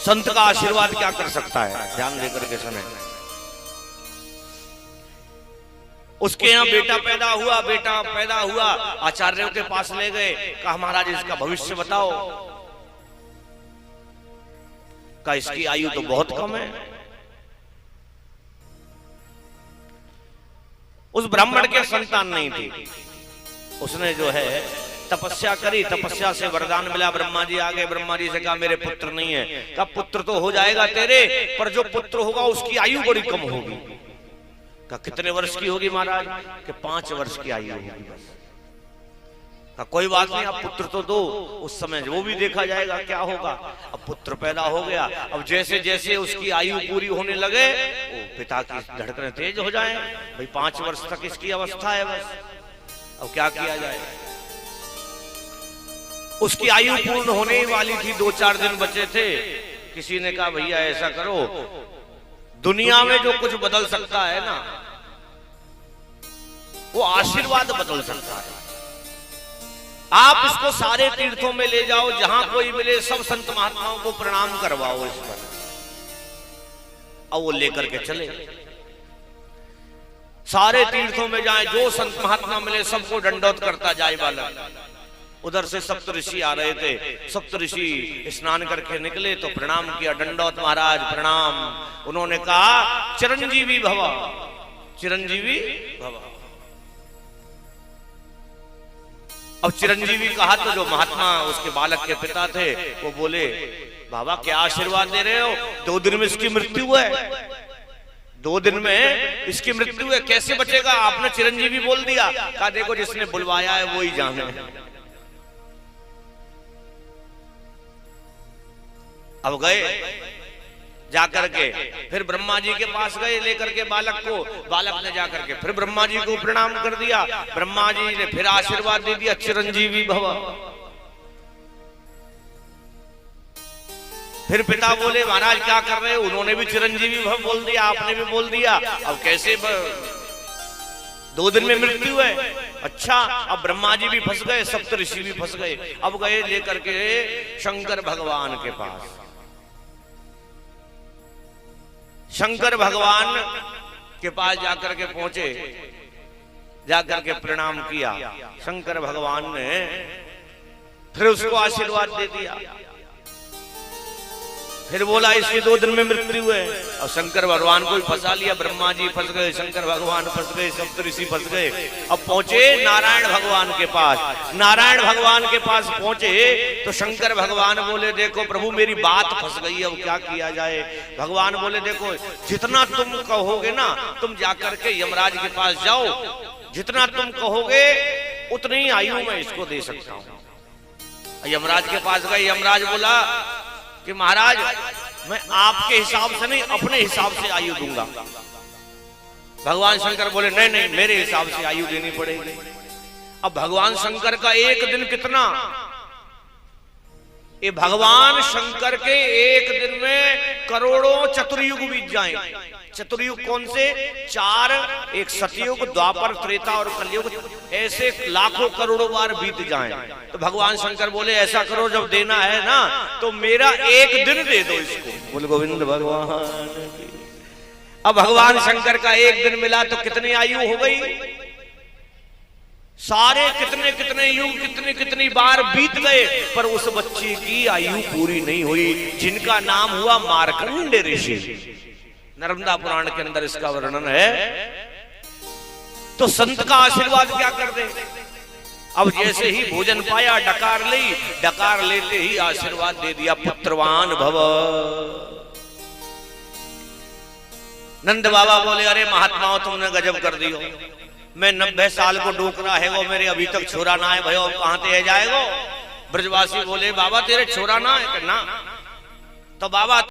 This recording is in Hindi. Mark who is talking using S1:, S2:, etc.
S1: संत का आशीर्वाद क्या कर सकता है, ध्यान देकर के सुने। उसके यहाँ बेटा पैदा हुआ, आचार्यों के पास ले गए, कहा महाराज इसका भविष्य बताओ। कहा इसकी आयु तो बहुत कम है। उस ब्राह्मण के संतान नहीं थी, उसने जो है तपस्या करी, तपस्या से वरदान मिला। ब्रह्मा जी आ गए, ब्रह्मा जी से कहा मेरे पुत्र नहीं है। कहा पुत्र तो हो जाएगा तेरे, पर जो पुत्र होगा उसकी आयु बड़ी कम होगी। कहा कितने वर्ष की होगी महाराज? कि 5 वर्ष की आयु होगी बस। कहा कोई बात नहीं, आप पुत्र तो दो, उस समय वो भी देखा जाएगा क्या होगा। अब पुत्र पैदा हो गया। अब जैसे जैसे उसकी आयु पूरी होने लगे, वो पिता की धड़कनें तेज हो जाए। भाई 5 वर्ष तक इसकी अवस्था है बस, अब क्या किया जाए। उसकी आयु पूर्ण होने ही वाली थी, 2-4 दिन बचे थे। किसी ने कहा भैया ऐसा करो, दुनिया में जो कुछ बदल सकता है ना, वो आशीर्वाद बदल सकता है। आप इसको सारे तीर्थों में ले जाओ, जहां कोई मिले सब संत महात्माओं को प्रणाम करवाओ इस पर। और वो लेकर के चले, सारे तीर्थों में जाए, जो संत महात्मा मिले सबको दंडोत करता जाए बालक। उधर से सप्तऋषि आ रहे थे, सप्तऋषि स्नान करके निकले तो प्रणाम किया, दंडोत महाराज प्रणाम। उन्होंने कहा चिरंजीवी भव, चिरंजीवी भव। अब चिरंजीवी कहा तो जो महात्मा उसके बालक के पिता थे वो बोले बाबा क्या आशीर्वाद दे रहे हो, 2 दिन में इसकी मृत्यु है, 2 दिन में इसकी मृत्यु है, कैसे बचेगा? आपने चिरंजीवी बोल दिया। कहा देखो जिसने बुलवाया है वो ही जाने। अब गए, जाकर के फिर ब्रह्मा जी के पास गए लेकर के बालक को। बालक ने जाकर के फिर ब्रह्मा जी को प्रणाम कर दिया। ब्रह्मा जी ने फिर आशीर्वाद दे दिया चिरंजीवी भव। फिर पिता बोले महाराज क्या कर रहे हो? उन्होंने भी चिरंजीवी भव बोल दिया, आपने भी बोल दिया, अब कैसे 2 दिन में मृत्यु है। अच्छा, अब ब्रह्मा जी भी फंस गए, सप्तऋषि भी फंस गए। अब गए लेकर के शंकर भगवान के पास। शंकर भगवान के पास जाकर के पहुंचे, जाकर के प्रणाम किया। शंकर भगवान ने फिर उसको आशीर्वाद दे दिया। फिर बोला इसकी 2 दिन में मृत्यु है। और शंकर भगवान को भी फंसा लिया। ब्रह्मा जी फंस गए, शंकर भगवान फंस गए, सप्तऋषि फंस गए। अब पहुंचे नारायण भगवान के पास। नारायण भगवान के पास पहुंचे तो शंकर भगवान बोले देखो प्रभु मेरी बात फंस गई, अब क्या किया जाए? भगवान बोले देखो जितना तुम कहोगे ना, तुम जाकर के यमराज के पास जाओ, जितना तुम कहोगे उतनी आयु मैं इसको दे सकता हूं। यमराज के पास गए। यमराज बोला कि महाराज मैं आपके हिसाब से नहीं, अपने हिसाब से आयु दूंगा। भगवान शंकर बोले नहीं नहीं, मेरे हिसाब से आयु देनी पड़ेगी। अब भगवान शंकर का एक दिन कितना? ये भगवान शंकर के एक दिन में करोड़ों चतुर्युग बीत जाएं। चतुर्युग कौन से? 4, एक सतयुग, द्वापर, त्रेता और कलयुग, ऐसे लाखों करोड़ों बार बीत जाएं। तो भगवान शंकर बोले ऐसा करो, जब देना है ना तो मेरा एक दिन दे दो इसको। बोल गोविंद भगवान की। अब भगवान शंकर का एक दिन मिला तो कितनी आयु हो गई? सारे कितने कितने युग, कितनी कितनी बार बीत गए, पर उस बच्ची की आयु पूरी नहीं हुई, जिनका नाम हुआ मार्कंड ऋषि। नर्मदा पुराण के अंदर इसका वर्णन है। तो संत का आशीर्वाद क्या कर दे? अब जैसे ही भोजन पाया डकार ली, डकार लेते ही आशीर्वाद दे दिया पुत्रवान भव। नंद बाबा बोले अरे महात्माओं तुमने गजब कर दियो, मैं 90 साल को डोकरा है वो, मेरे अभी तक छोरा ना है भयो, कहां ते जाएगो? ब्रजवासी बोले बाबा तेरे छोरा ना है? ना। तो बाबा